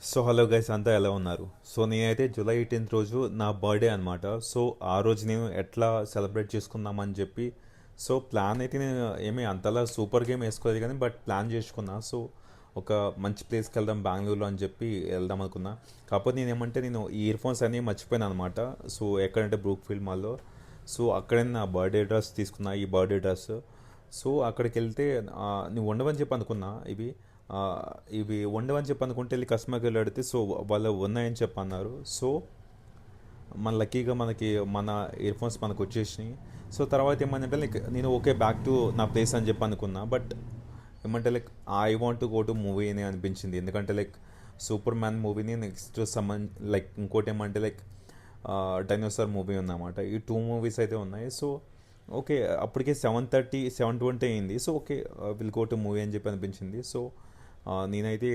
So hello guys అంతా ఎలా ఉన్నారు? సో నేనైతే జూలై 18th రోజు నా బర్త్డే అనమాట. సో ఆ రోజు నేను ఎట్లా సెలబ్రేట్ చేసుకుందామని చెప్పి సో ప్లాన్ అయితే నేను ఏమీ అంతలా సూపర్ గేమ్ వేసుకోలేదు కానీ బట్ ప్లాన్ చేసుకున్నా. సో ఒక మంచి ప్లేస్కి వెళ్దాం బెంగళూరులో అని చెప్పి వెళ్దాం అనుకున్నా. కాకపోతే నేను ఇయర్ ఫోన్స్ అన్నీ మర్చిపోయాను అనమాట. సో ఎక్కడంటే బ్రూక్ ఫీల్డ్ మాల్లో. సో అక్కడే నా బర్త్డే డ్రెస్ తీసుకున్నా, ఈ బర్త్డే డ్రెస్. సో అక్కడికి వెళ్తే నువ్వు ఉండవని చెప్పి అనుకున్నా. ఆ, ఇవి ఉండవని చెప్పి అనుకుంటే వెళ్ళి కస్టమర్కి వెళ్ళి అడిగితే సో వాళ్ళు ఉన్నాయని చెప్పి అన్నారు. సో మన లక్కీగా మన ఇయర్ ఫోన్స్ మనకు వచ్చేసినాయి. సో తర్వాత ఏమంటే లైక్ నేను ఓకే బ్యాక్ టు నా ప్లేస్ అని చెప్పి అనుకున్నా. బట్ ఏమంటే like I want to go to movie అని అనిపించింది. ఎందుకంటే లైక్ సూపర్ మ్యాన్ మూవీని నెక్స్ట్ లైక్ ఇంకోటి ఏమంటే లైక్ డైనోసార్ మూవీ ఉందన్నమాట. ఈ టూ మూవీస్ అయితే ఉన్నాయి. సో ఓకే అప్పటికే 7:30 7:20 అయింది. So okay will go to movie అని చెప్పి అనిపించింది. సో నేనైతే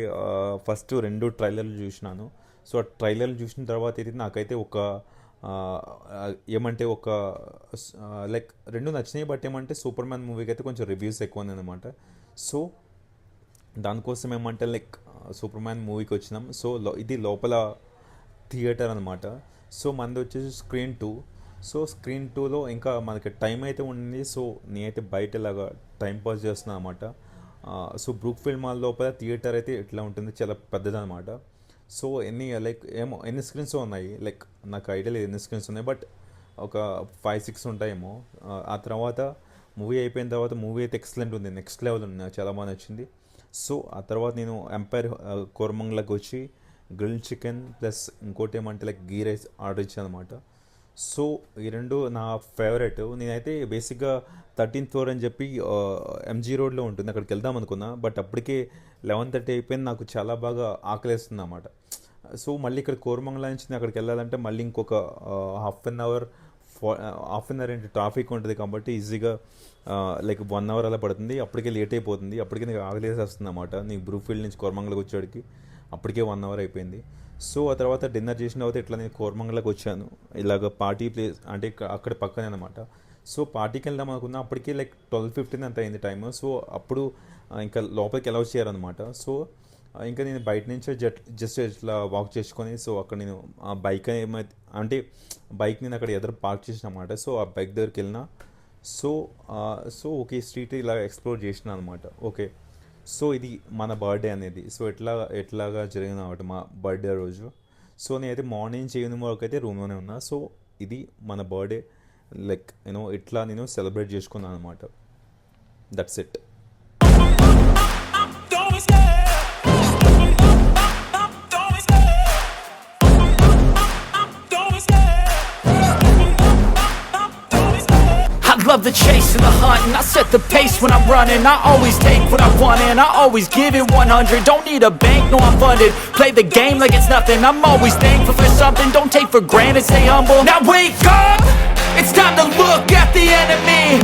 ఫస్ట్ 2 ట్రైలర్లు చూసినాను. సో ఆ ట్రైలర్లు చూసిన తర్వాత అయితే నాకైతే ఆ, ఏమంటే లైక్ రెండు నచ్చినాయి. బట్ ఏమంటే సూపర్ మ్యాన్ మూవీకి అయితే కొంచెం రివ్యూస్ ఎక్కువ అనమాట. సో దానికోసం ఏమంటే లైక్ సూపర్ మ్యాన్ మూవీకి వచ్చినాం. సో ఇది లోపల థియేటర్ అనమాట. సో మనది వచ్చేసి స్క్రీన్ 2. సో స్క్రీన్ 2లో ఇంకా మనకి టైం అయితే ఉంది. సో నేనైతే బయట ఇలాగా టైం పాస్ చేస్తున్నాను అనమాట. సో బ్రూక్ ఫీల్డ్ మాల్ లోపల థియేటర్ అయితే ఇట్లా ఉంటుంది, చాలా పెద్దదనమాట. సో ఎన్ని స్క్రీన్స్ ఉన్నాయి లైక్ నాకు ఐడియా లేదు ఎన్ని స్క్రీన్స్ ఉన్నాయి. బట్ ఒక 5-6 ఉంటాయేమో. ఆ తర్వాత మూవీ అయిపోయిన తర్వాత మూవీ అయితే ఎక్సలెంట్ ఉంది, నెక్స్ట్ లెవెల్ ఉంది, నాకు చాలా బాగా నచ్చింది. సో ఆ తర్వాత నేను ఎంపైర్ కోరమంగళకి వచ్చి గ్రిల్ చికెన్ ప్లస్ ఇంకోటి ఏమంటే లైక్ గీ రైస్ ఆర్డర్ ఇచ్చాను అనమాట. సో ఈ రెండు నా ఫేవరెట్. నేనైతే బేసిక్గా 13th ఫ్లోర్ అని చెప్పి ఎంజీ రోడ్లో ఉంటుంది, అక్కడికి వెళ్దాం అనుకున్నా. బట్ అప్పటికే 11:30 అయిపోయింది, నాకు చాలా బాగా ఆకలేస్తుంది అన్నమాట. సో మళ్ళీ ఇక్కడ కోరమంగళ నుంచి నేను అక్కడికి వెళ్ళాలంటే మళ్ళీ ఇంకొక హాఫ్ అన్ అవర్ ఏంటి ట్రాఫిక్ ఉంటుంది కాబట్టి ఈజీగా లైక్ 1 hour అలా పడుతుంది. అప్పటికే లేట్ అయిపోతుంది, అప్పటికే నీకు ఆకలేసి వస్తుంది అన్నమాట. నీకు బ్రూఫీల్డ్ నుంచి కోరమంగళకి వచ్చేటికి అప్పటికే 1 hour అయిపోయింది. సో ఆ తర్వాత డిన్నర్ చేసిన తర్వాత ఇట్లా నేను కోరమంగళకి వచ్చాను. ఇలాగ పార్టీ ప్లేస్ అంటే అక్కడ పక్కనే అనమాట. సో పార్టీకి వెళ్దాం అనుకున్నా, అప్పటికే లైక్ 12:15 అంత అయింది టైమ్. సో అప్పుడు ఇంకా లోపలికి అలౌ చేయాలన్నమాట. సో ఇంకా నేను బయట నుంచే జస్ట్ ఇట్లా వాక్ చేసుకొని సో అక్కడ నేను ఆ బైక్ అంటే బైక్ నేను అక్కడ ఎదురు పార్క్ చేసిన అనమాట. సో ఆ బైక్ దగ్గరికి వెళ్ళిన. సో ఓకే స్ట్రీట్ ఇలా ఎక్స్ప్లోర్ చేసిన అనమాట. ఓకే సో ఇది మన బర్త్డే అనేది. సో ఎట్లాగా జరిగింది అనమాట మా బర్త్డే రోజు. సో నేనైతే మార్నింగ్ ఈవినింగ్ వరకు అయితే రూమ్లోనే ఉన్నా. సో ఇది మన బర్త్డే లైక్ ఇట్లా నేను సెలబ్రేట్ చేసుకున్నాను అనమాట. That's it. Love the chase and the hunt, and I set the pace when I'm running. I always take what I want and I always give it 100. Don't need a bank, no I'm funded. Play the game like it's nothing. I'm always thankful for something. Don't take for granted, stay humble. Now wake up, it's time to look at the enemy.